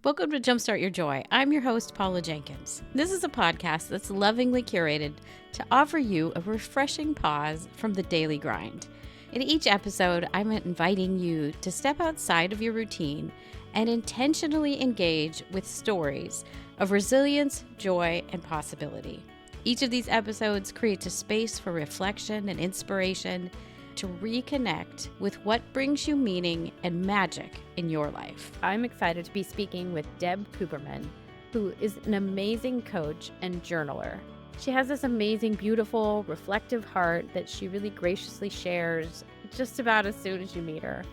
Welcome to Jumpstart Your Joy. I'm your host, Paula Jenkins. This is a podcast that's lovingly curated to offer you a refreshing pause from the daily grind. In each episode, I'm inviting you to step outside of your routine and intentionally engage with stories of resilience, joy, and possibility. Each of these episodes creates a space for reflection and inspiration to reconnect with what brings you meaning and magic in your life. I'm excited to be speaking with Deb Cooperman, who is an amazing coach and journaler. She has this amazing, beautiful, reflective heart that she really graciously shares just about as soon as you meet her.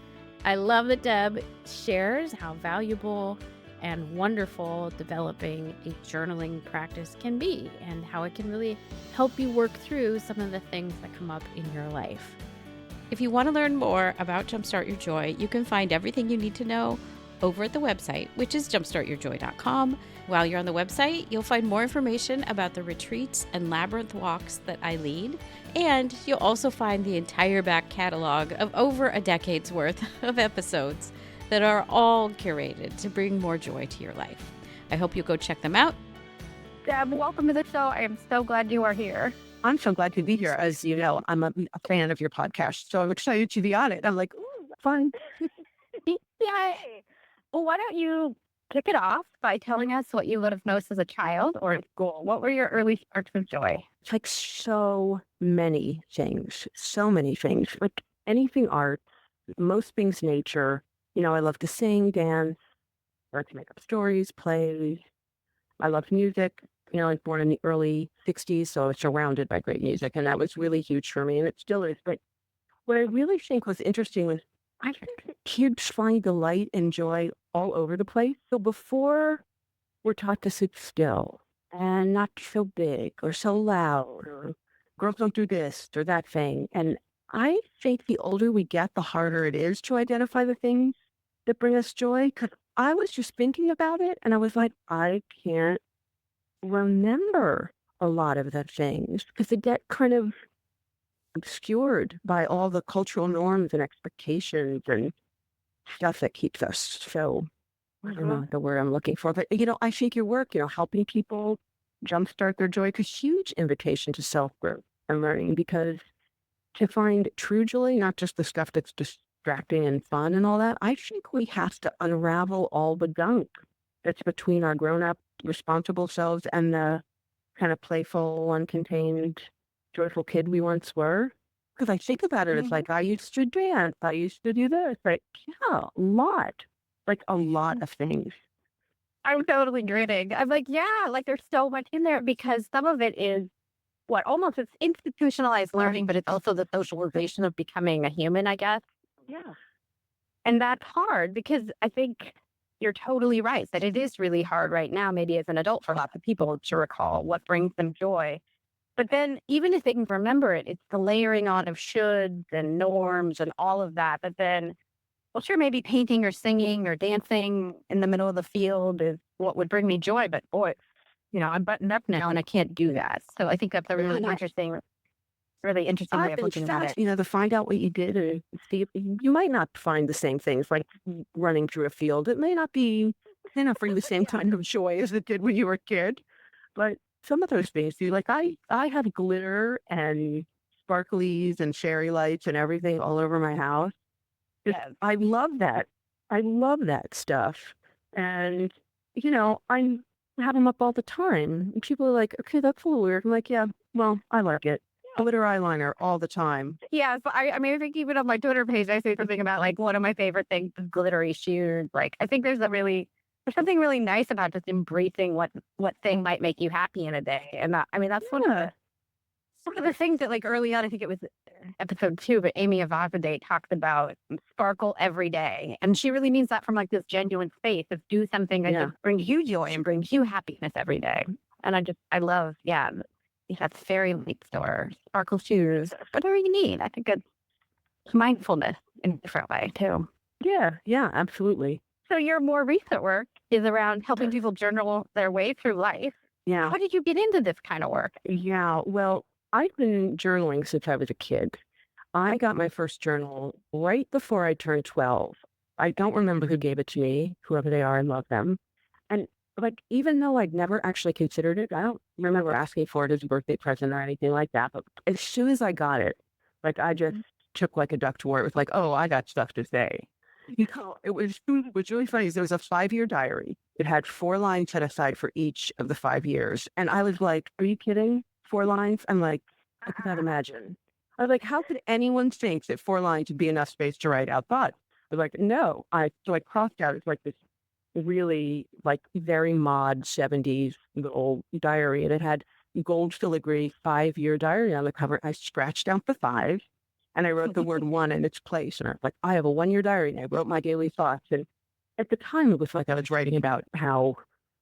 I love that Deb shares how valuable and wonderful developing a journaling practice can be and how it can really help you work through some of the things that come up in your life. If you want to learn more about Jumpstart Your Joy, you can find everything you need to know over at the website, which is jumpstartyourjoy.com. While you're on the website, you'll find more information about the retreats and labyrinth walks that I lead, and you'll also find the entire back catalog of over a decade's worth of episodes that are all curated to bring more joy to your life. I hope you'll go check them out. Deb, welcome to the show. I am so glad you are here. I'm so glad to be here. As you know, I'm a fan of your podcast, so I'm excited to be on it. I'm like, ooh, fun. Yay. Well, why don't you kick it off by telling us what you loved most as a child or at school? What were your early sparks of joy? It's like so many things, like anything art, most things nature. You know, I love to sing, dance, or to make up stories, plays. I love music. You know, I was born in the early 60s, so I was surrounded by great music, and that was really huge for me, and it still is. But what I really think was interesting was I think kids find delight and joy all over the place. So before we're taught to sit still and not be so big or so loud, or girls don't do this or that thing. And I think the older we get, the harder it is to identify the things that bring us joy. Because I was just thinking about it, and I was like, I can't remember a lot of the things because they get kind of obscured by all the cultural norms and expectations and stuff that keeps us so, I don't know the word I'm looking for, but you know, I think your work, you know, helping people jumpstart their joy, is a huge invitation to self-growth and learning, because to find true joy, not just the stuff that's distracting and fun and all that, I think we have to unravel all the gunk that's between our grown-up responsible selves and the kind of playful, uncontained, joyful kid we once were. Because I think about it, it's like, I used to dance, I used to do this. Like, yeah, a lot of things. I'm totally grinning. I'm like, yeah, like there's so much in there because some of it is almost it's institutionalized learning, but it's also the socialization of becoming a human, I guess. Yeah. And that's hard because I think you're totally right that it is really hard right now, maybe as an adult for lots of people, to recall what brings them joy. But then even if they can remember it, it's the layering on of shoulds and norms and all of that. But then, well, sure, maybe painting or singing or dancing in the middle of the field is what would bring me joy. But boy, you know, I'm buttoned up now and I can't do that. So I think that's a really interesting way of looking at it. You know, to find out what you did, or see if you might not find the same things, like running through a field. It may not be, you know, bring the same kind of joy as it did when you were a kid, but some of those things do. Like I have glitter and sparklies and fairy lights and everything all over my house. Yes. I love that. I love that stuff. And, you know, I have them up all the time. And people are like, okay, that's a little weird. I'm like, yeah, well, I like it. Glitter eyeliner all the time. Yeah, so I mean, I think even on my Twitter page, I say something about like one of my favorite things is glittery shoes. Like, I think there's something really nice about just embracing what thing might make you happy in a day. And that, I mean, that's one of the things that like early on, I think it was episode 2, but Amy Avazadeh talks about sparkle every day. And she really means that from like this genuine space of do something that just brings you joy and brings you happiness every day. And I love, that's fairy lights or sparkle shoes, whatever you need. I think it's mindfulness in a different way too. Yeah, absolutely. So your more recent work is around helping people journal their way through life. Yeah. How did you get into this kind of work? Yeah, well, I've been journaling since I was a kid. I got my first journal right before I turned 12. I don't remember who gave it to me, whoever they are, I love them. And like, even though I'd never actually considered it, I don't remember asking for it as a birthday present or anything like that. But as soon as I got it, like I just took like a duck to where it was like, oh, I got stuff to say. What's really funny is there was a 5-year diary. It had 4 lines set aside for each of the 5 years. And I was like, are you kidding? 4 lines? I'm like, I could not imagine. I was like, how could anyone think that 4 lines would be enough space to write out thoughts? I was like, no. So I crossed out, it's like this really like very mod 70s little diary. And it had gold filigree 5-year diary on the cover. I scratched out the 5 and I wrote the word 1 in its place. And I was like, I have a 1-year diary. And I wrote my daily thoughts. And at the time, it was like I was writing about how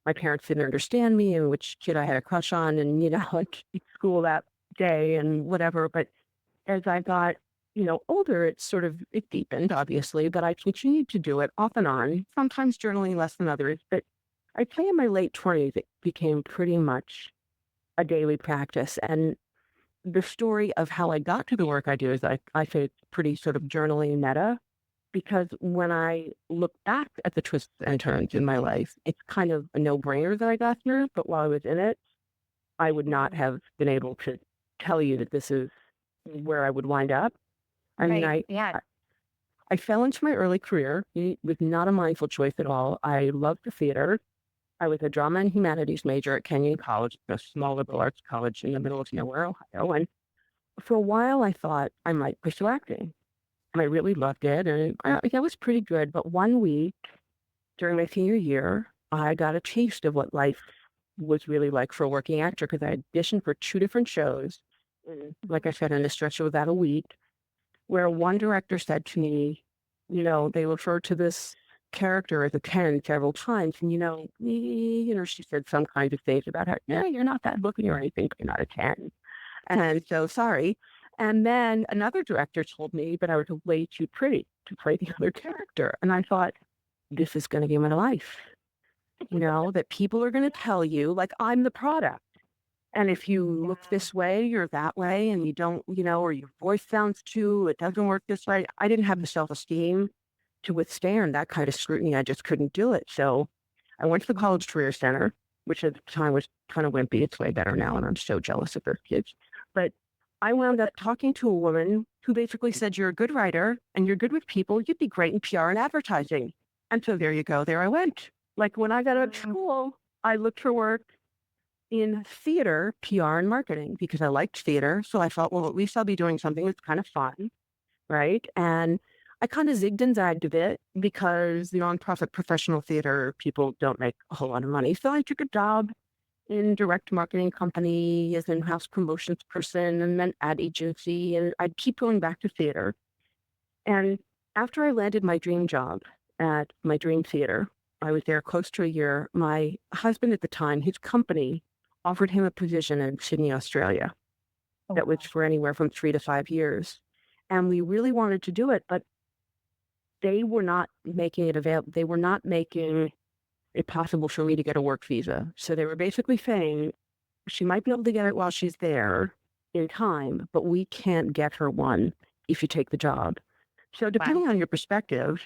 my parents didn't understand me and which kid I had a crush on and, like school that day and whatever. But as I got, older, it deepened, obviously, but I continued to do it off and on, sometimes journaling less than others. But I'd say in my late 20s, it became pretty much a daily practice. And the story of how I got to the work I do is I say it's pretty sort of journaling meta, because when I look back at the twists and turns in my life, it's kind of a no-brainer that I got here. But while I was in it, I would not have been able to tell you that this is where I would wind up. I mean, Right. Yeah. I fell into my early career. It was not a mindful choice at all. I loved the theater. I was a drama and humanities major at Kenyon College, a small liberal arts college in the middle of nowhere, Ohio. And for a while, I thought I might pursue acting. And I really loved it. And that was pretty good. But one week during my senior year, I got a taste of what life was really like for a working actor, because I auditioned for 2 different shows. And like I said, in a stretch of about a week, where one director said to me, they refer to this character as a 10 several times. And, she said some kinds of things about her. Yeah, you're not that looking or anything, but you're not a 10. And so sorry. And then another director told me that I was way too pretty to play the other character. And I thought, this is going to be my life. That people are going to tell you, like, I'm the product. And if you look this way, you're that way, and you don't, or your voice sounds too, it doesn't work this way. I didn't have the self-esteem to withstand that kind of scrutiny. I just couldn't do it. So I went to the College Career Center, which at the time was kind of wimpy. It's way better now, and I'm so jealous of their kids. But I wound up talking to a woman who basically said, you're a good writer, and you're good with people. You'd be great in PR and advertising. And so there you go. There I went. Like when I got out of school, I looked for work in theater, PR, and marketing, because I liked theater. So I thought, well, at least I'll be doing something that's kind of fun, right? And I kind of zigged and zagged a bit, because the nonprofit professional theater people don't make a whole lot of money. So I took a job in direct marketing company as an in-house promotions person, and then ad agency, and I'd keep going back to theater. And after I landed my dream job at my dream theater, I was there close to a year. My husband at the time, his company offered him a position in Sydney, Australia, that was for anywhere from 3 to 5 years. And we really wanted to do it, but they were not making it available. They were not making it possible for me to get a work visa. So they were basically saying, she might be able to get it while she's there in time, but we can't get her one if you take the job. So depending on your perspective,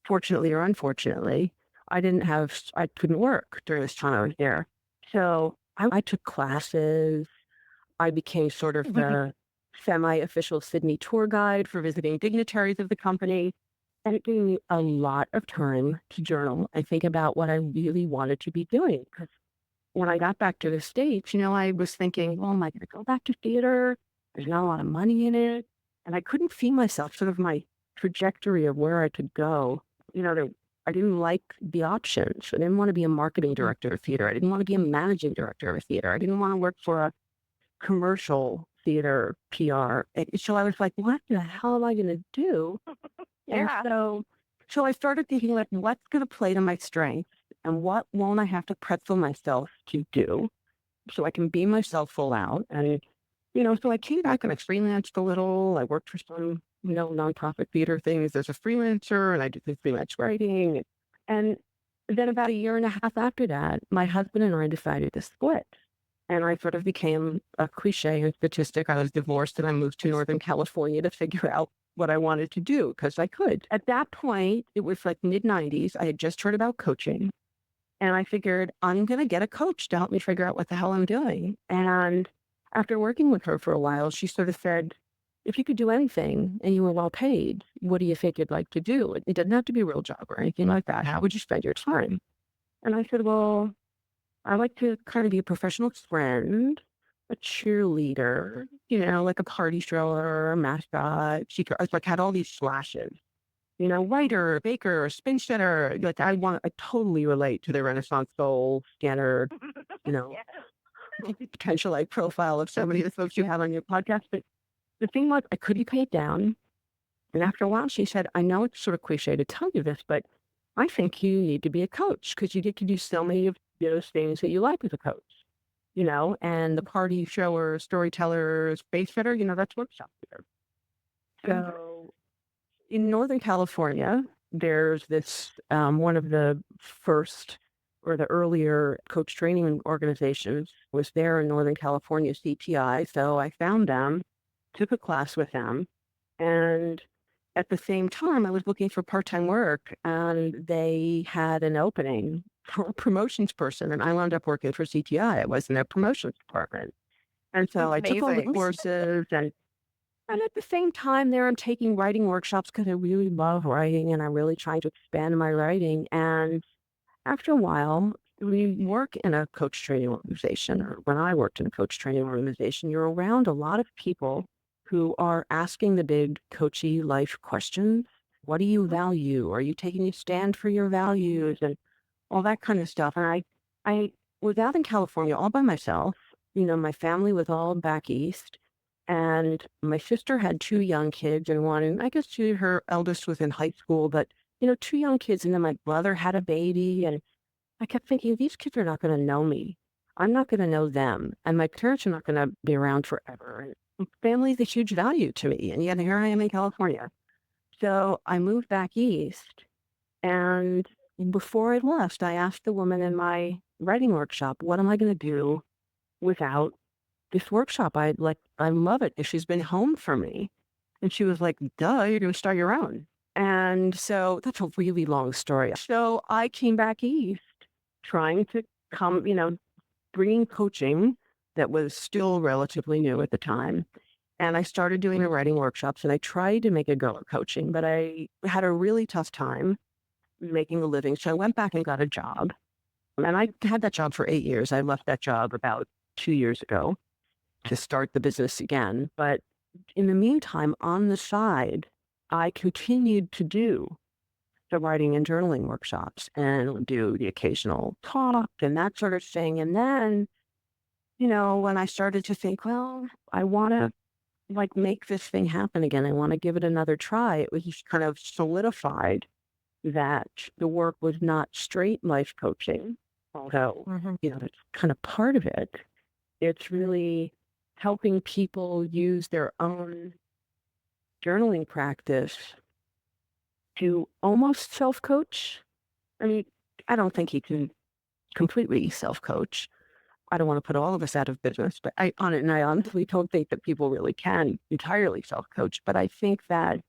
fortunately or unfortunately, I couldn't work during this time I was there. So I took classes. I became sort of the semi-official Sydney tour guide for visiting dignitaries of the company. And it gave me a lot of time to journal and think about what I really wanted to be doing. Because when I got back to the States, I was thinking, well, am I going to go back to theater? There's not a lot of money in it. And I couldn't see myself, sort of my trajectory of where I could go. I didn't like the options. I didn't want to be a marketing director of theater. I didn't want to be a managing director of a theater. I didn't want to work for a commercial theater PR. And so I was like, what the hell am I going to do? Yeah. And so I started thinking, like, what's going to play to my strengths, and what won't I have to pretzel myself to do so I can be myself full out? And, so I came back and I freelanced a little. I worked for some nonprofit theater things as a freelancer, and I did the freelance writing. And then about a year and a half after that, my husband and I decided to split. And I sort of became a cliche and statistic. I was divorced and I moved to Northern California to figure out what I wanted to do, because I could. At that point, it was like mid-90s. I had just heard about coaching. And I figured I'm going to get a coach to help me figure out what the hell I'm doing. And after working with her for a while, she sort of said, if you could do anything and you were well paid, what do you think you'd like to do? It doesn't have to be a real job or anything like that. How would you spend your time? And I said, well, I like to kind of be a professional friend, a cheerleader, like a party stroller, a mascot. I like had all these slashes, writer, baker, spin center. Like I totally relate to the Renaissance soul standard, you know, potential like profile of so many of the folks you have on your podcast. But the thing was, I couldn't pay it down. And after a while, she said, I know it's sort of cliche to tell you this, but I think you need to be a coach because you get to do so many of those things that you like as a coach, and the party shower, storyteller, space fitter, that's workshop there. So in Northern California, there's this, one of the first or the earlier coach training organizations was there in Northern California, CTI. So I found them, took a class with them, and at the same time, I was looking for part-time work, and they had an opening for a promotions person, and I wound up working for CTI. I was in their promotions department. And so I took all the Amazing. courses, and at the same time there, I'm taking writing workshops because I really love writing, and I'm really trying to expand my writing. And after a while, we work in a coach training organization, or when I worked in a coach training organization, you're around a lot of people who are asking the big coachy life questions. What do you value? Are you taking a stand for your values and all that kind of stuff? And I was out in California all by myself. My family was all back east, and my sister had two young kids, and I guess her eldest was in high school, but two young kids, and then my brother had a baby, and I kept thinking, these kids are not going to know me. I'm not going to know them, and my parents are not going to be around forever. And family is a huge value to me, and yet here I am in California. So I moved back east, and before I left, I asked the woman in my writing workshop, what am I going to do without this workshop? I love it. She's been home for me. And she was like, duh, you're going to start your own. And so that's a really long story. So I came back east trying to come, bringing coaching that was still relatively new at the time. And I started doing the writing workshops, and I tried to make a go at coaching, but I had a really tough time making a living. So I went back and got a job. And I had that job for 8 years. I left that job about 2 years ago to start the business again. But in the meantime, on the side, I continued to do the writing and journaling workshops and do the occasional talk and that sort of thing. And then, when I started to think, well, I want to make this thing happen again, I want to give it another try, it was just kind of solidified that the work was not straight life coaching, although, that's kind of part of it. It's really helping people use their own journaling practice to almost self-coach. I mean, I don't think you can completely self-coach. I don't want to put all of us out of business, but I honestly don't think that people really can entirely self-coach. But I think that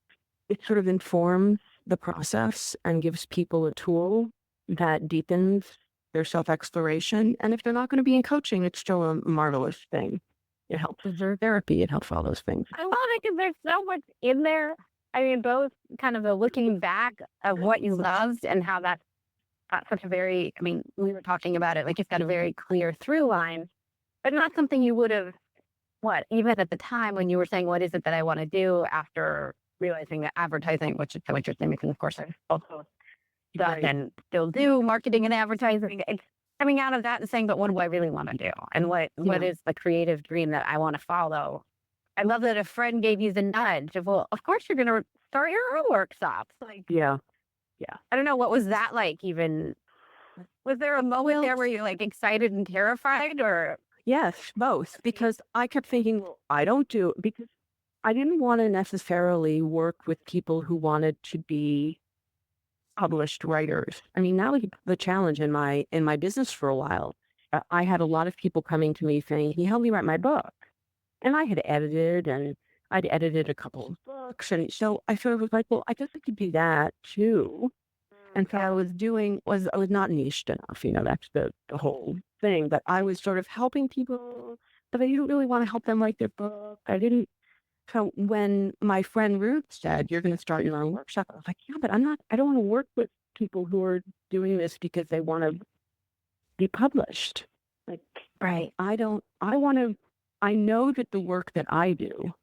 it sort of informs the process and gives people a tool that deepens their self-exploration. And if they're not going to be in coaching, it's still a marvelous thing. It helps with their therapy. It helps all those things. I love it because there's so much in there. I mean, both kind of the looking back of what you loved and how that's got such a very, I mean, we were talking about it, like it's got a very clear through line, but not something you would have, even at the time when you were saying, what is it that I want to do after realizing that advertising, which is so interesting because of course I've also done and still do marketing and advertising. It's coming out of that and saying, but what do I really want to do? And what is the creative dream that I want to follow? I love that a friend gave you the nudge of, well, of course you're going to start your own workshops. Yeah. I don't know. What was that like even? Was there a moment there where you're excited and terrified or? Yes, both. Because I kept thinking, well, because I didn't want to necessarily work with people who wanted to be published writers. I mean, that was the challenge in my business for a while. I had a lot of people coming to me saying, "Can you help me write my book?" And I'd edited a couple of books, and so I sort of was like, "Well, I guess I could do that too." And so I was not niched enough, that's the whole thing. But I was sort of helping people, but I didn't really want to help them write their book. So when my friend Ruth said, you're going to start your own workshop, I was like, yeah, but I don't want to work with people who are doing this because they want to be published. Like, Right. I know that the work that I do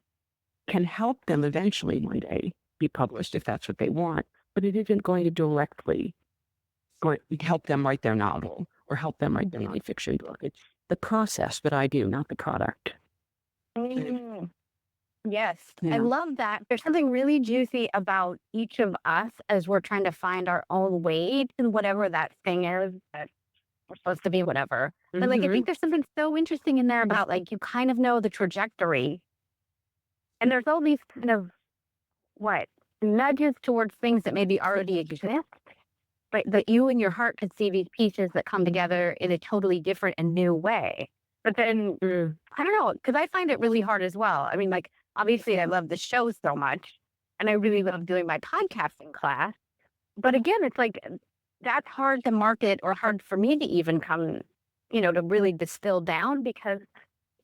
can help them eventually one day be published if that's what they want, but it isn't going to directly help them write their novel or help them write their nonfiction book. It's the process that I do, not the product. Mm. Yes, I Yeah. love that. There's something really juicy about each of us as we're trying to find our own way to whatever that thing is that we're supposed to be, whatever. But like, I think there's something so interesting in there about like, you kind of know the trajectory. And there's all these kind of nudges towards things that maybe already exist, but that you and your heart could see these pieces that come together in a totally different and new way. But then I don't know, because I find it really hard as well. I mean, like, obviously I love the show so much and I really love doing my podcasting class. But again, it's like that's hard to market or hard for me to even come, to really distill down because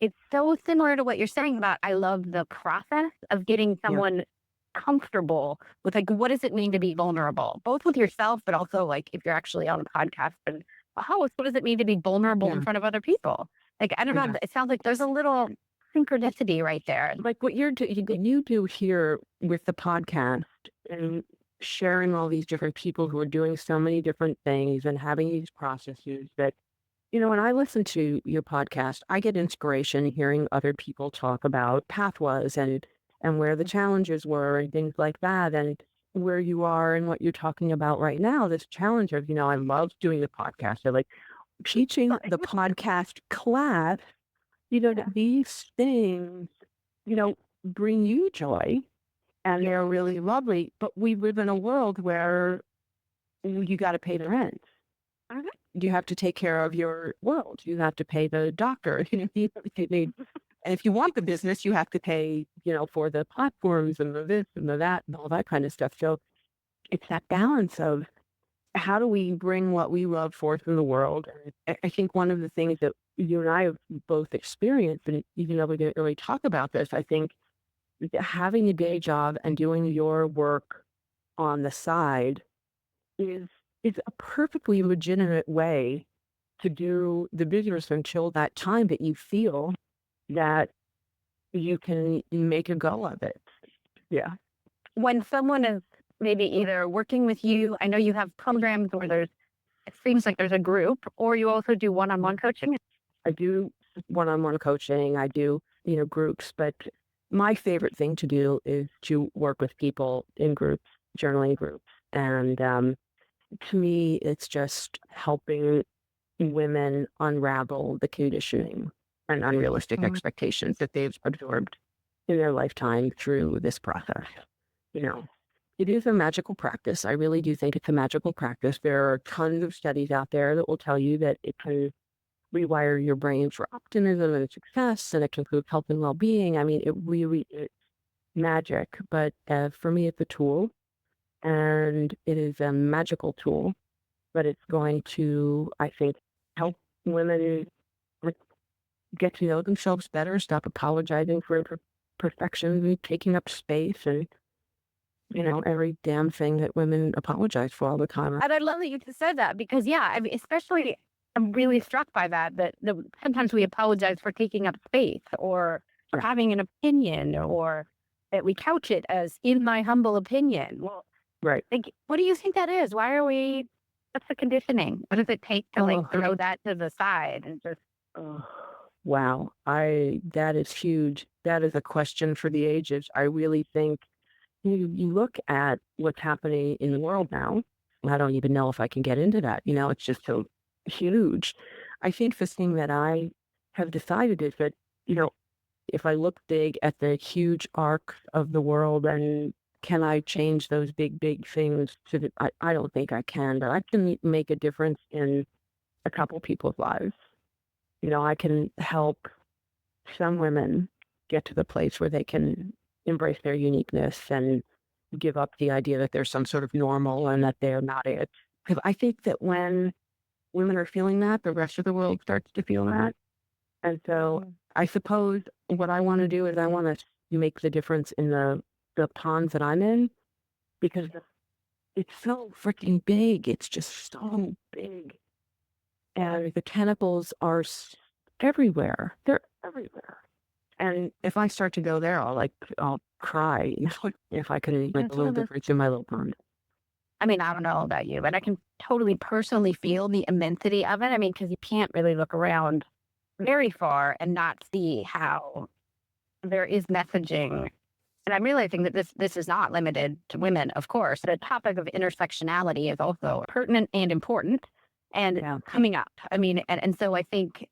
it's so similar to what you're saying about I love the process of getting someone comfortable with like what does it mean to be vulnerable, both with yourself, but also like if you're actually on a podcast and a host, what does it mean to be vulnerable in front of other people? Like, I don't know, it sounds like there's a little synchronicity right there. Like what you do here with the podcast and sharing all these different people who are doing so many different things and having these processes that, when I listen to your podcast, I get inspiration hearing other people talk about pathways and where the challenges were and things like that and where you are and what you're talking about right now, this challenge of, I love doing the podcast. I like teaching the podcast class, that these things, bring you joy and they're really lovely, but we live in a world where you got to pay the rent. You have to take care of your world. You have to pay the doctor. And if you want the business, you have to pay, for the platforms and the this and the that and all that kind of stuff. So it's that balance of how do we bring what we love forth in the world? I think one of the things that you and I have both experienced, and even though we didn't really talk about this, I think having a day job and doing your work on the side is a perfectly legitimate way to do the business until that time that you feel that you can make a go of it. Yeah. When someone is maybe either working with you, I know you have programs where it seems like there's a group, or you also do one-on-one coaching. I do one-on-one coaching. I do, groups, but my favorite thing to do is to work with people in groups, journaling groups. And to me, it's just helping women unravel the conditioning and unrealistic expectations that they've absorbed in their lifetime through this process. It is a magical practice. I really do think it's a magical practice. There are tons of studies out there that will tell you that it can rewire your brain for optimism and success, and it can improve health and well-being. I mean, it's magic. But for me, it's a tool, and it is a magical tool, but it's going to, I think, help women get to know themselves better, stop apologizing for perfection, taking up space, and every damn thing that women apologize for all the time. And I love that you just said that because, I mean, especially I'm really struck by that sometimes we apologize for taking up space or for having an opinion, or that we couch it as in my humble opinion. Well, right. Like, what do you think that is? Why are we, what's the conditioning? What does it take to throw that to the side and just. Wow. That is huge. That is a question for the ages. I really think you look at what's happening in the world now. I don't even know if I can get into that. It's just so huge. I think the thing that I have decided is that, if I look big at the huge arc of the world and can I change those big, big things I don't think I can, but I can make a difference in a couple people's lives. I can help some women get to the place where they can embrace their uniqueness and give up the idea that there's some sort of normal and that they're not it. Because I think that when women are feeling that, the rest of the world starts to feel that. And so I suppose what I want to do is I want to make the difference in the ponds that I'm in, because it's so freaking big. It's just so big. And the tentacles are everywhere. They're everywhere. And if I start to go there, I'll cry. If I can make a little difference in my little pond. I mean, I don't know about you, but I can totally personally feel the immensity of it. I mean, because you can't really look around very far and not see how there is messaging. And I'm realizing that this is not limited to women, of course. The topic of intersectionality is also pertinent and important and coming up. I mean, and so I think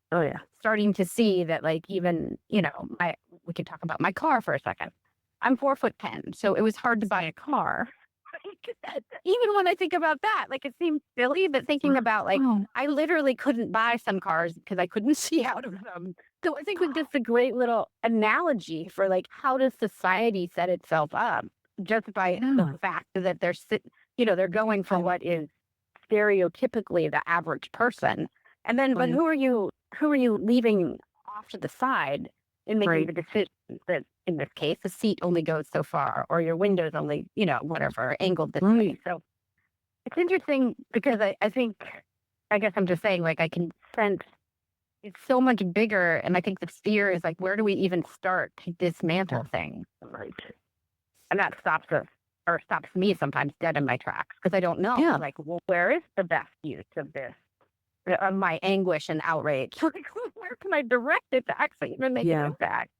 starting to see that, like, even, we could talk about my car for a second. I'm 4'10", so it was hard to buy a car. Even when I think about that, like, it seems silly, but thinking about, like, I literally couldn't buy some cars because I couldn't see out of them. So I think it's just a great little analogy for, like, how does society set itself up just by the fact that they're going for what is stereotypically the average person. And then, but who are you leaving off to the side in making the decision that, in this case, the seat only goes so far, or your windows only, whatever, angled this way. So it's interesting because I think, I guess I'm just saying, like, I can sense it's so much bigger. And I think the fear is, like, where do we even start to dismantle things? Right. And that stops us, or stops me sometimes dead in my tracks, because I don't know. Yeah. Like, well, where is the best use of this? Of my anguish and outrage. Like, where can I direct it to actually even make an impact?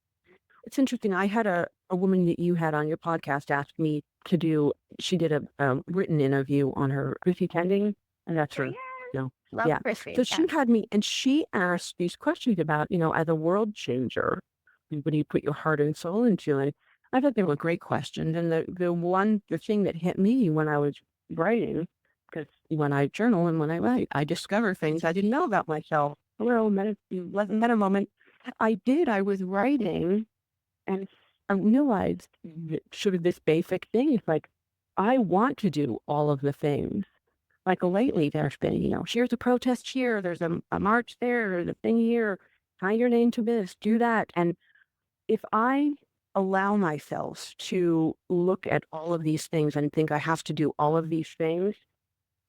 It's interesting. I had a woman that you had on your podcast ask me to do, she did a written interview on her Chrissy Tending, and that's her, Love Chrissy. So she had me, and she asked these questions about, as a world changer, what do you put your heart and soul into? And I thought they were great questions. And the thing that hit me when I was writing, because when I journal and when I write, I discover things I didn't know about myself. Well, meta moment. I was writing, and I realized sort of this basic thing. It's like, I want to do all of the things. Like, lately, there's been, here's a protest here, there's a march there, there's a thing here, tie your name to this, do that. And if I allow myself to look at all of these things and think I have to do all of these things,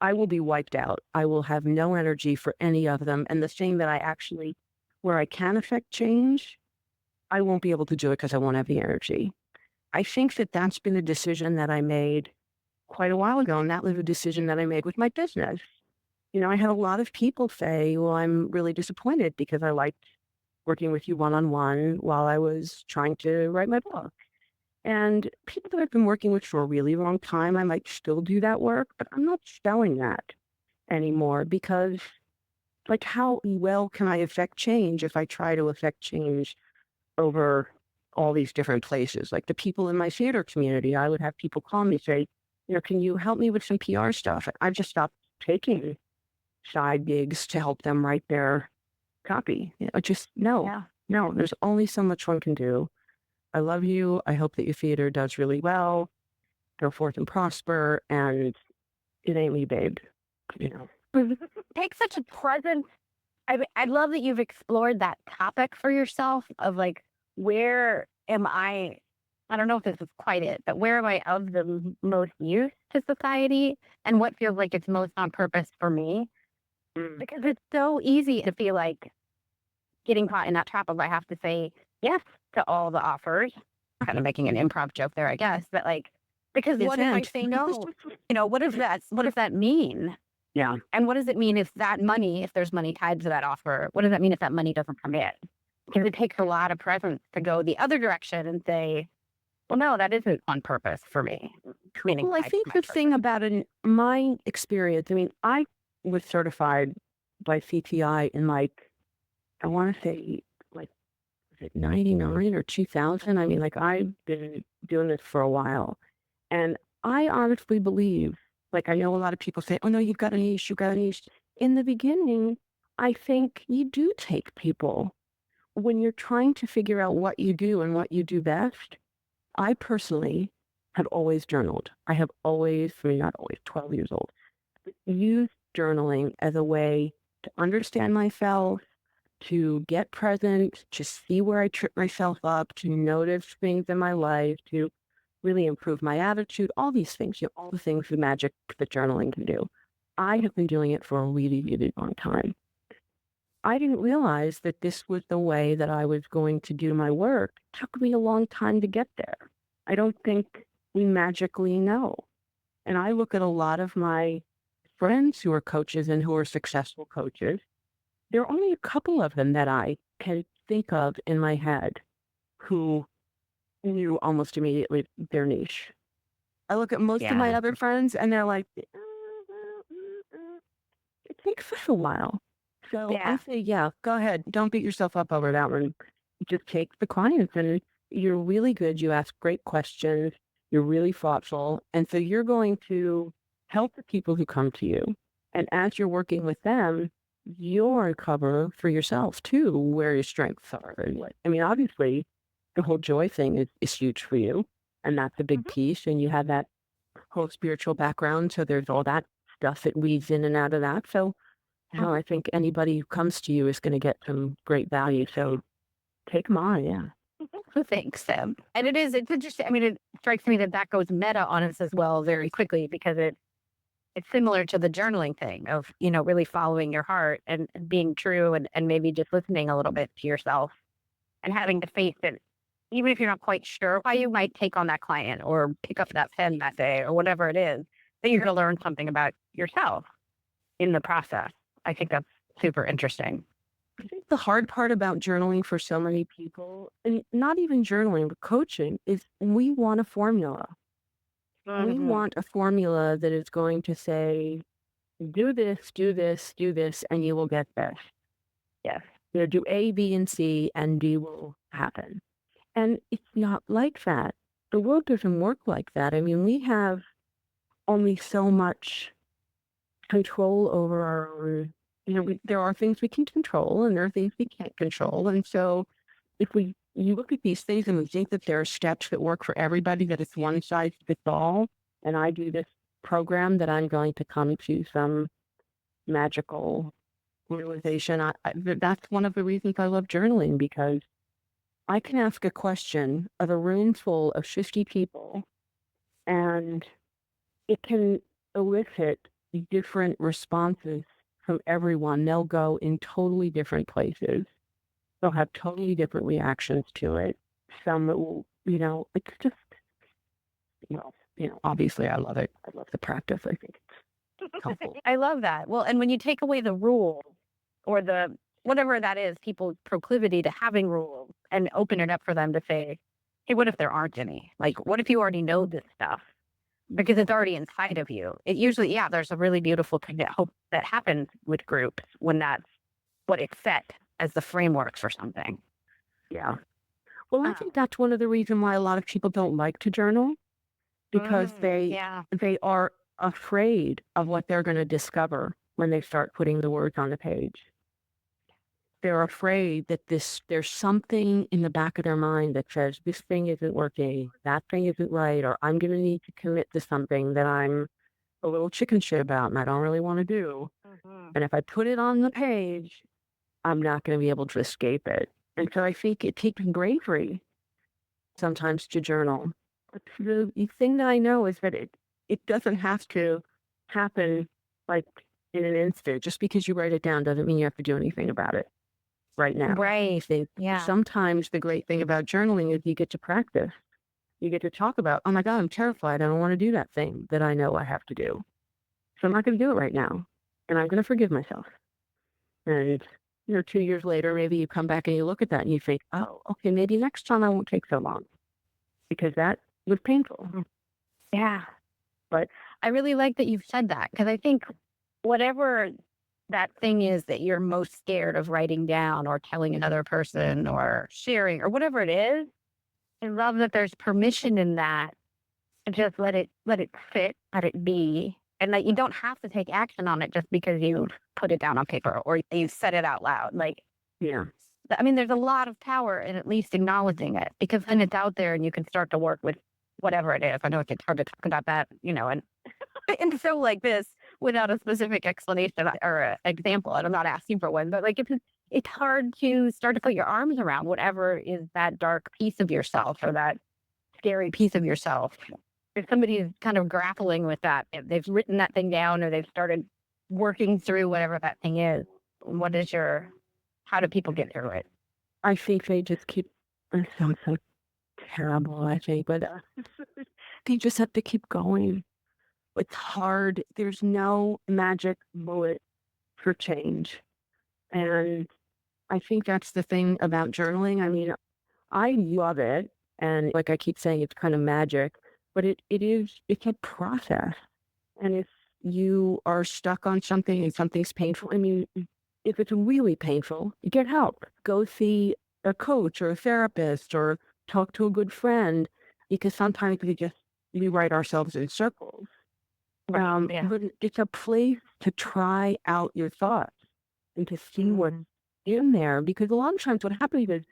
I will be wiped out. I will have no energy for any of them. And the thing that where I can affect change, I won't be able to do it because I won't have the energy. I think that that's been a decision that I made quite a while ago, and that was a decision that I made with my business. I had a lot of people say, well, I'm really disappointed because I liked working with you one-on-one while I was trying to write my book. And people that I've been working with for a really long time, I might still do that work, but I'm not selling that anymore, because, like, how well can I affect change if I try to affect change over all these different places? Like, the people in my theater community, I would have people call me, say, can you help me with some PR stuff? I've just stopped taking side gigs to help them write their copy. No, there's only so much one can do. I love you. I hope that your theater does really well. Go forth and prosper. And it ain't me, babe. Take such a present. I love that you've explored that topic for yourself of, like, where am I don't know if this is quite it, but where am I of the most use to society, and what feels like it's most on purpose for me? Because it's so easy to feel like getting caught in that trap of, I have to say yes to all the offers. Kind of making an improv joke there, I guess, but, like, because what if I say no? What does that mean? Yeah. And what does it mean if there's money tied to that offer? What does that mean if that money doesn't come in? Because it takes a lot of presence to go the other direction and say, well, no, that isn't on purpose for me. Well, I think the thing about it, in my experience, I was certified by CTI in, like, I want to say, like, was it 99 or 2000? I've been doing this for a while. And I honestly believe, like, I know a lot of people say, oh, no, you've got a niche. In the beginning, I think you do take people when you're trying to figure out what you do and what you do best. I personally have always journaled. I have always, I mean, not always, 12 years old, but used journaling as a way to understand myself, to get present, to see where I trip myself up, to notice things in my life, to really improve my attitude, all these things, all the things, the magic that journaling can do. I have been doing it for a really, really long time. I didn't realize that this was the way that I was going to do my work. It took me a long time to get there. I don't think we magically know. And I look at a lot of my friends who are coaches and who are successful coaches. There are only a couple of them that I can think of in my head who knew almost immediately their niche. I look at most of my other friends and they're like, it takes us a while. So I say, yeah, go ahead. Don't beat yourself up over that one. Just take the clients and you're really good. You ask great questions. You're really thoughtful. And so you're going to help the people who come to you. And as you're working with them, you'll uncover for yourself too where your strengths are. I mean, obviously, the whole joy thing is huge for you. And that's a big piece. And you have that whole spiritual background. So there's all that stuff that weaves in and out of that. So I think anybody who comes to you is going to get some great value. So take them on. Yeah. Thanks, Sam. And it's interesting. I mean, it strikes me that goes meta on us as well very quickly because it's similar to the journaling thing of, really following your heart and being true and maybe just listening a little bit to yourself and having the faith that even if you're not quite sure why you might take on that client or pick up that pen that day or whatever it is, that you're going to learn something about yourself in the process. I think that's super interesting. I think the hard part about journaling for so many people, and not even journaling, but coaching, is we want a formula. We want a formula that is going to say, do this, do this, do this, and you will get this. Yes. Do A, B, and C, and D will happen. And it's not like that. The world doesn't work like that. I mean, we have only so much control over our own, there are things we can control and there are things we can't control. And so if you look at these things and we think that there are steps that work for everybody, that it's one size fits all, and I do this program that I'm going to come to some magical realization. That's one of the reasons I love journaling, because I can ask a question of a room full of 50 people and it can elicit different responses from everyone. They'll go in totally different places. They'll have totally different reactions to it. Some that will, it's just, obviously I love it. I love the practice. I think it's helpful. I love that. Well, and when you take away the rule or the whatever that is, people's proclivity to having rules and open it up for them to say, hey, what if there aren't any? Like, what if you already know this stuff? Because it's already inside of you. It usually, there's a really beautiful thing that happens with groups when that's what it's set as the framework for something. Yeah. Well, I think that's one of the reasons why a lot of people don't like to journal, because they are afraid of what they're going to discover when they start putting the words on the page. They're afraid that there's something in the back of their mind that says this thing isn't working, that thing isn't right, or I'm going to need to commit to something that I'm a little chicken shit about and I don't really want to do. And if I put it on the page, I'm not going to be able to escape it. And so I think it takes bravery sometimes to journal. But the thing that I know is that it doesn't have to happen like in an instant. Just because you write it down doesn't mean you have to do anything about it right now. Right. Sometimes the great thing about journaling is you get to practice. You get to talk about, oh my God, I'm terrified. I don't want to do that thing that I know I have to do. So I'm not going to do it right now. And I'm going to forgive myself. And 2 years later, maybe you come back and you look at that and you think, oh, okay, maybe next time I won't take so long, because that was painful. Yeah. But I really like that you've said that, because I think whatever that thing is that you're most scared of writing down or telling another person or sharing or whatever it is, I love that there's permission in that to just let it sit, let it be, and that you don't have to take action on it just because you put it down on paper or you said it out loud. Like, I mean, there's a lot of power in at least acknowledging it, because then it's out there and you can start to work with whatever it is. I know it gets hard to talk about that, and and so like this without a specific explanation or example. And I'm not asking for one, but like it's hard to start to put your arms around whatever is that dark piece of yourself or that scary piece of yourself. If somebody's kind of grappling with that, if they've written that thing down or they've started working through whatever that thing is, how do people get through it? I think they just keep, it sounds so terrible, I think, but they just have to keep going. It's hard. There's no magic bullet for change. And I think that's the thing about journaling. I mean, I love it. And like I keep saying, it's kind of magic, but it's a process. And if you are stuck on something and something's painful, I mean, if it's really painful, get help. Go see a coach or a therapist or talk to a good friend, because sometimes we write ourselves in circles. Yeah. But it's a place to try out your thoughts and to see what's in there, because a lot of times what happens is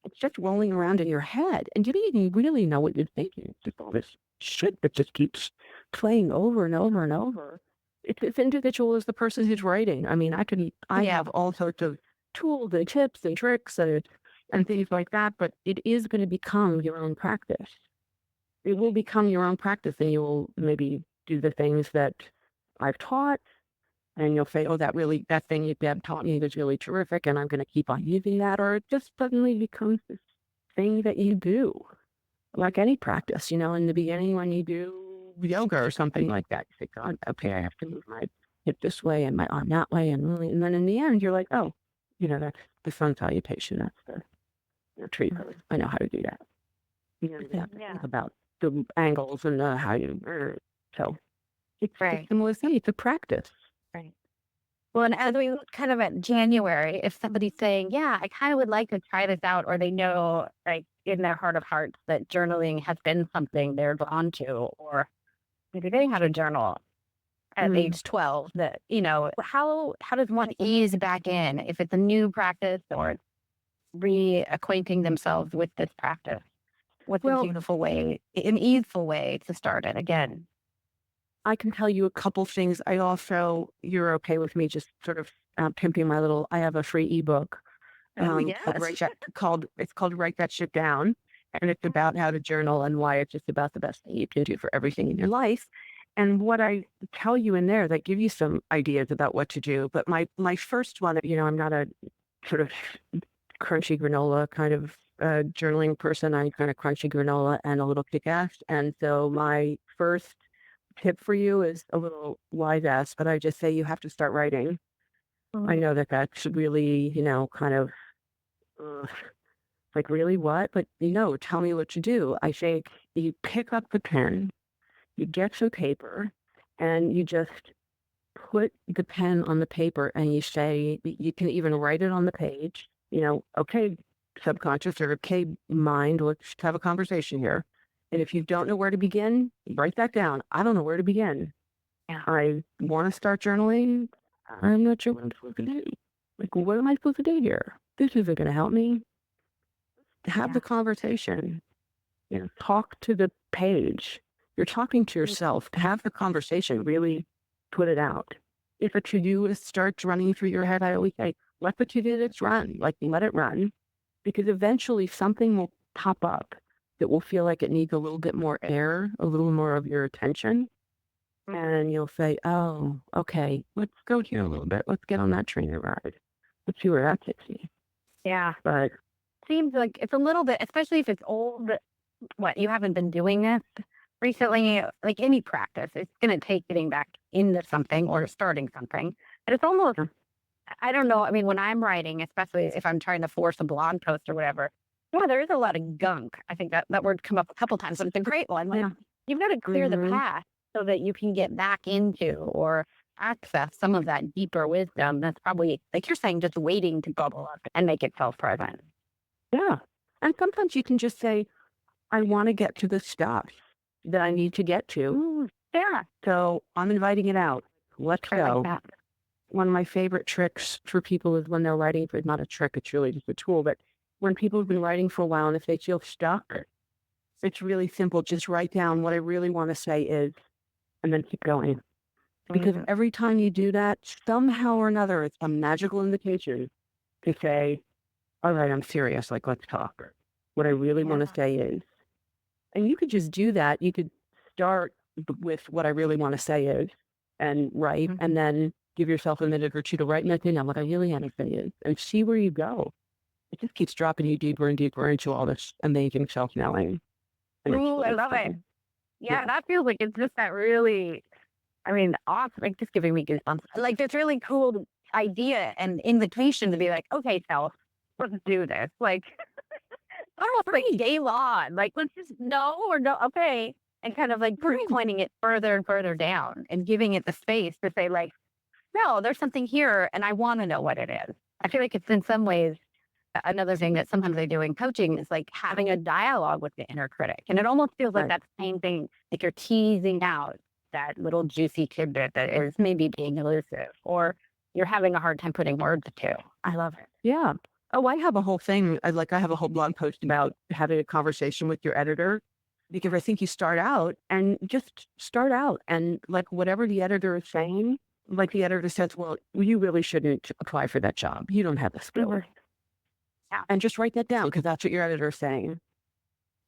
it's just rolling around in your head and you don't even really know what you're thinking. It's just all this shit that just keeps playing over and over and over. It's as individual as the person who's writing. I mean, I have all sorts of tools and tips and tricks and things like that, but it is going to become your own practice. It will become your own practice, and you will maybe do the things that I've taught, and you'll say, oh, that thing you Deb taught me was really terrific, and I'm going to keep on using that. Or it just suddenly becomes this thing that you do, like any practice. In the beginning when you do yoga or something like that, you think, God, okay, I have to move my hip this way and my arm that way. And then in the end, you're like, oh, that's the sun salutation. That's the tree pose. I know how to do that. Think about the angles and how you, so it's Right. similar thing. It's a practice. Right. Well, and as we look kind of at January, if somebody's saying, yeah, I kind of would like to try this out, or they know like in their heart of hearts that journaling has been something they're drawn to, or maybe they had a journal at age 12 that, how does one ease back in if it's a new practice or reacquainting themselves with this practice? What's a beautiful way, an easeful way to start it again? I can tell you a couple things. You're okay with me just sort of pimping I have a free ebook called Write That Shit Down. And it's about how to journal and why it's just about the best thing you can do for everything in your life. And what I tell you in there, that give you some ideas about what to do. But my first one, I'm not a sort of crunchy granola kind of journaling person. I'm kind of crunchy granola and a little kick-ass. And so my first tip for you is a little wise ass, but I just say you have to start writing. I know that's really, kind of like, really what? But tell me what you do. I say you pick up the pen, you get some paper, and you just put the pen on the paper, and you say, you can even write it on the page, okay, subconscious, or okay, mind, let's have a conversation here. And if you don't know where to begin, write that down. I don't know where to begin. Yeah. I want to start journaling. I'm not sure what I'm supposed to do. Like, what am I supposed to do here? This isn't going to help me. Have the conversation. Talk to the page. You're talking to yourself. Have the conversation. Really put it out. If a to-do list starts running through your head, I always say, let the to-do list run. Like, let it run. Because eventually something will pop up that will feel like it needs a little bit more air, a little more of your attention. And you'll say, oh, okay, let's go here a little bit. Let's get on that train and ride. Let's see where that takes me. Yeah. But Seems like it's a little bit, especially if it's old, you haven't been doing this recently, like any practice, it's going to take getting back into something or starting something. And it's almost, I don't know. I mean, when I'm writing, especially if I'm trying to force a blog post or whatever, there is a lot of gunk. I think that word come up a couple times, but it's a great one. Like, you've got to clear the path so that you can get back into or access some of that deeper wisdom that's probably, like you're saying, just waiting to bubble up and make itself present. Yeah. And sometimes you can just say, I want to get to the stuff that I need to get to. Yeah. So I'm inviting it out. Let's go. Like that. One of my favorite tricks for people is when they're writing, it's not a trick, it's really just a tool, but when people have been writing for a while and if they feel stuck, It's really simple. Just write down what I really want to say is, and then keep going. Because every time you do that, somehow or another, it's a magical invitation to say, all right, I'm serious. Like, let's talk. What I really want to say is, and you could just do that. You could start with what I really want to say is and write, and then give yourself a minute or two to write nothing down. What I really want to say is, and see where you go. It just keeps dropping you deeper and deeper into all this amazing self-knowing. Ooh, I love it. Yeah, that feels like it's just that really, I mean, awesome. Like, just giving me goosebumps. Like, this really cool idea and invitation to be like, okay, self, let's do this. Like, almost like game on. Like, let's just no, okay. And kind of like pointing it further and further down and giving it the space to say, like, no, there's something here and I want to know what it is. I feel like it's in some ways another thing that sometimes I do in coaching is like having a dialogue with the inner critic. And it almost feels like that same thing, like you're teasing out that little juicy tidbit that is maybe being elusive or you're having a hard time putting words to. I love it. Yeah. Oh, I have a whole thing. I have a whole blog post about having a conversation with your editor, because I think you start out and like whatever the editor is saying, like the editor says, well, you really shouldn't apply for that job. You don't have the skill. Yeah. And just write that down, because that's what your editor is saying.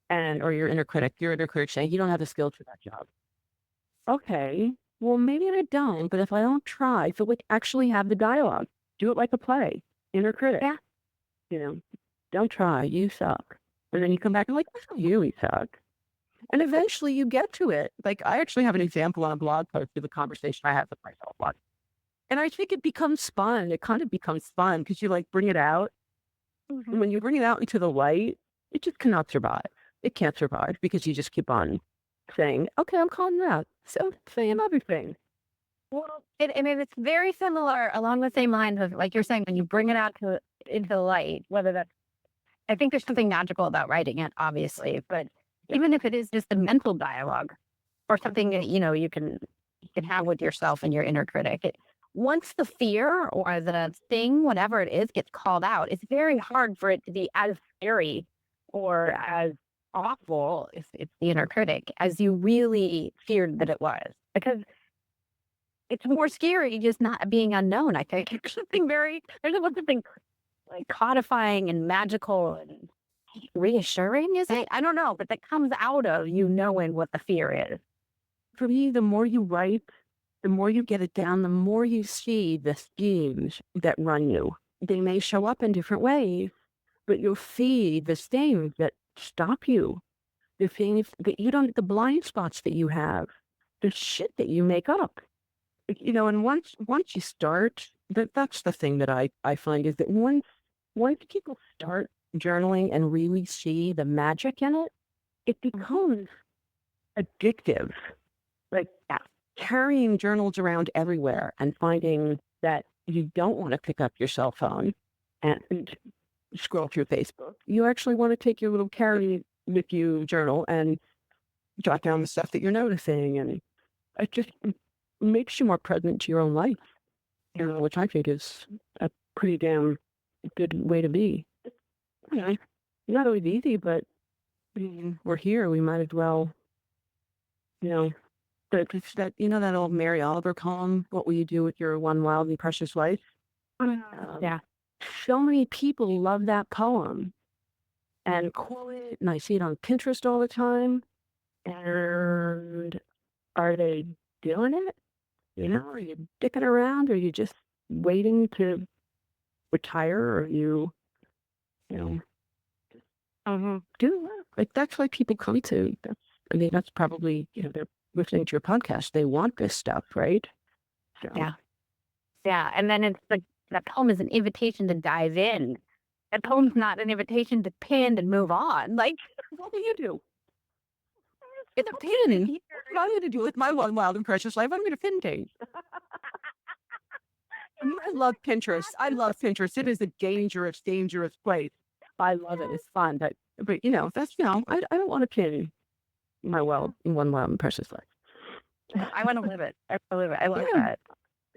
Or your inner critic saying, you don't have the skills for that job. Okay, well, maybe I don't, but if I don't try, so like actually have the dialogue, do it like a play, inner critic. Yeah. Don't try, you suck. And then you come back and like, you suck. And eventually you get to it. Like, I actually have an example on a blog post of the conversation I have with myself. And I think it becomes fun. It kind of becomes fun because you like bring it out. And when you bring it out into the light, it just cannot survive. It can't survive because you just keep on saying, okay, I'm calling it out. So saying everything. Well, it's very similar along the same lines of, like you're saying, when you bring it out into the light, whether that's, I think there's something magical about writing it, obviously, but even if it is just a mental dialogue or something that, you can have with yourself and your inner critic, once the fear or the thing, whatever it is, gets called out, it's very hard for it to be as scary or as awful, if it's the inner critic, as you really feared that it was. Because it's more scary just not being unknown, I think. There's something like codifying and magical and reassuring, is it? I don't know, but that comes out of you knowing what the fear is. For me, the more you write, the more you get it down, the more you see the themes that run you. They may show up in different ways, but you'll see the things that stop you, the things that you don't, the blind spots that you have, the shit that you make up. And once you start, that's the thing that I find is that once people start journaling and really see the magic in it, it becomes addictive. Like carrying journals around everywhere and finding that you don't want to pick up your cell phone and scroll through Facebook. You actually want to take your little carry with you journal and jot down the stuff that you're noticing, and it just makes you more present to your own life, which I think is a pretty damn good way to be. Not always easy, but we're here. We might as well, that that old Mary Oliver poem, "What will you do with your one wild and precious life?" Yeah. So many people love that poem and quote it, and I see it on Pinterest all the time. And are they doing it? Are you dicking around? Are you just waiting to retire? Or are you, do it? Like, that's why people come to. That's probably, they're listening to your podcast. They want this stuff, right? So. Yeah. And then it's like, that poem is an invitation to dive in. That poem's not an invitation to pin and move on. Like, what do you do? It's a pin. What am I going to do with my one wild and precious life? I'm going to pin things. I love Pinterest. It is a dangerous, dangerous place. I love it. It's fun. But that's, I don't want to pin my one wild and precious life. I want to live it. I love that.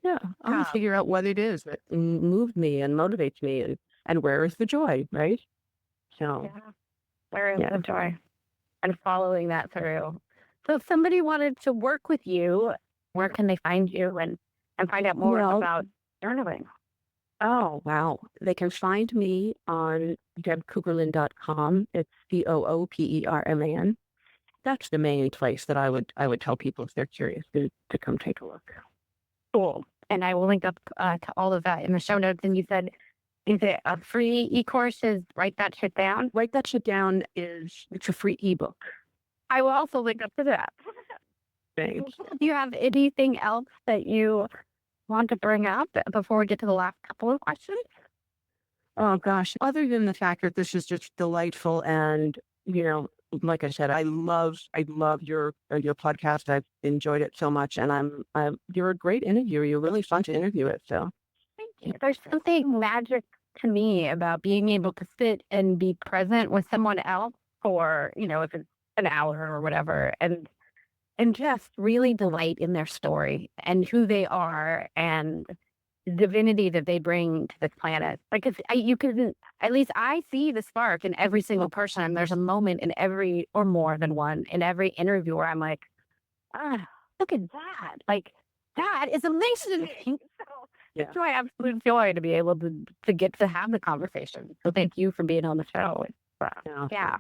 Yeah. I want to figure out what it is that moves me and motivates me, and where is the joy, right? So, where is the joy? and following that through. So if somebody wanted to work with you, where can they find you and find out more Well, about journaling? oh, wow. They can find me on debcooperman.com. It's Cooperman. That's the main place that I would tell people if they're curious to come take a look. Cool. And I will link up to all of that in the show notes. And you said, is it a free e-course? Is Write That Shit Down? Write That Shit Down it's a free ebook. I will also link up to that. Thanks. Do you have anything else that you want to bring up before we get to the last couple of questions? Oh gosh. Other than the fact that this is just delightful and, like I said, I love your podcast. I've enjoyed it so much, and you're a great interviewer. You're really fun to interview it. So Thank you. There's something magic to me about being able to sit and be present with someone else for, if it's an hour or whatever, and just really delight in their story and who they are and the divinity that they bring to this planet. Like, you can, at least I see the spark in every single person. And there's a moment in every, or more than one, in every interview where I'm like, look at that. Like, that is amazing. So yeah. it's my absolute joy to be able to get to have the conversation. So thank you for being on the show. Yeah.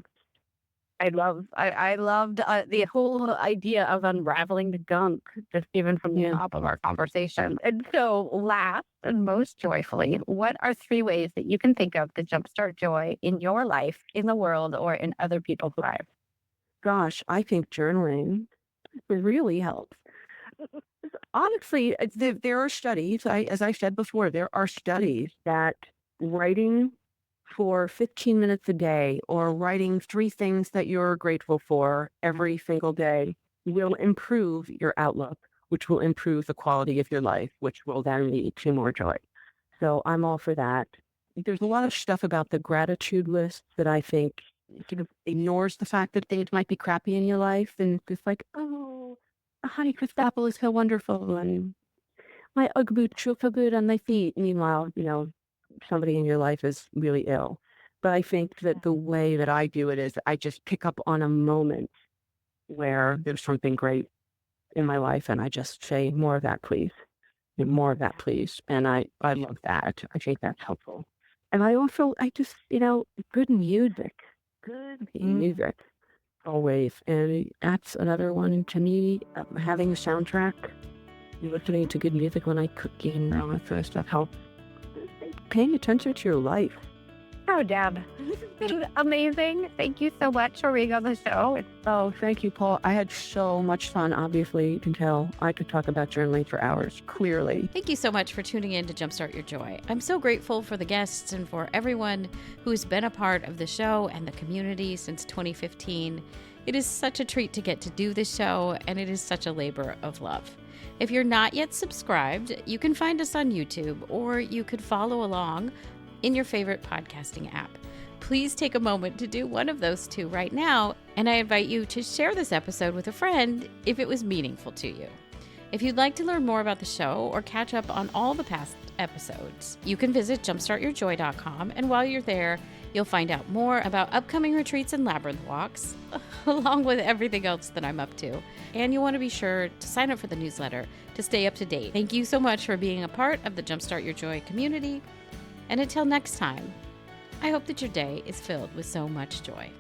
I loved the whole idea of unraveling the gunk, just even from the top of our conversation. And so last and most joyfully, what are 3 ways that you can think of to jumpstart joy in your life, in the world, or in other people's lives? Gosh, I think journaling really helps. Honestly, there are studies, as I said before, there are studies that writing for 15 minutes a day or writing 3 things that you're grateful for every single day will improve your outlook, which will improve the quality of your life, which will then lead to more joy. So I'm all for that. There's a lot of stuff about the gratitude list that I think sort of ignores the fact that things might be crappy in your life and just like, oh, a honey crisp apple is so wonderful and my Ugg boots feel so good on my feet. Meanwhile, somebody in your life is really ill. But I think that the way that I do it is I just pick up on a moment where there's something great in my life and I just say, more of that, please. More of that, please. And I love that. I think that's helpful. And I just, good music. Good music. Always. And that's another one to me, having a soundtrack, listening to good music when I cook and all that sort of stuff helps. Paying attention to your life. Oh, Deb, this has been amazing. Thank you so much for being on the show. Oh, thank you, Paul. I had so much fun. Obviously, you can tell I could talk about journaling for hours, clearly. Thank you so much for tuning in to Jumpstart Your Joy. I'm so grateful for the guests and for everyone who's been a part of the show and the community since 2015. It is such a treat to get to do this show, and it is such a labor of love. If you're not yet subscribed, you can find us on YouTube, or you could follow along in your favorite podcasting app. Please take a moment to do one of those 2 right now, and I invite you to share this episode with a friend if it was meaningful to you. If you'd like to learn more about the show or catch up on all the past episodes, you can visit jumpstartyourjoy.com, and while you're there, you'll find out more about upcoming retreats and labyrinth walks, along with everything else that I'm up to. And you want to be sure to sign up for the newsletter to stay up to date. Thank you so much for being a part of the Jumpstart Your Joy community. And until next time, I hope that your day is filled with so much joy.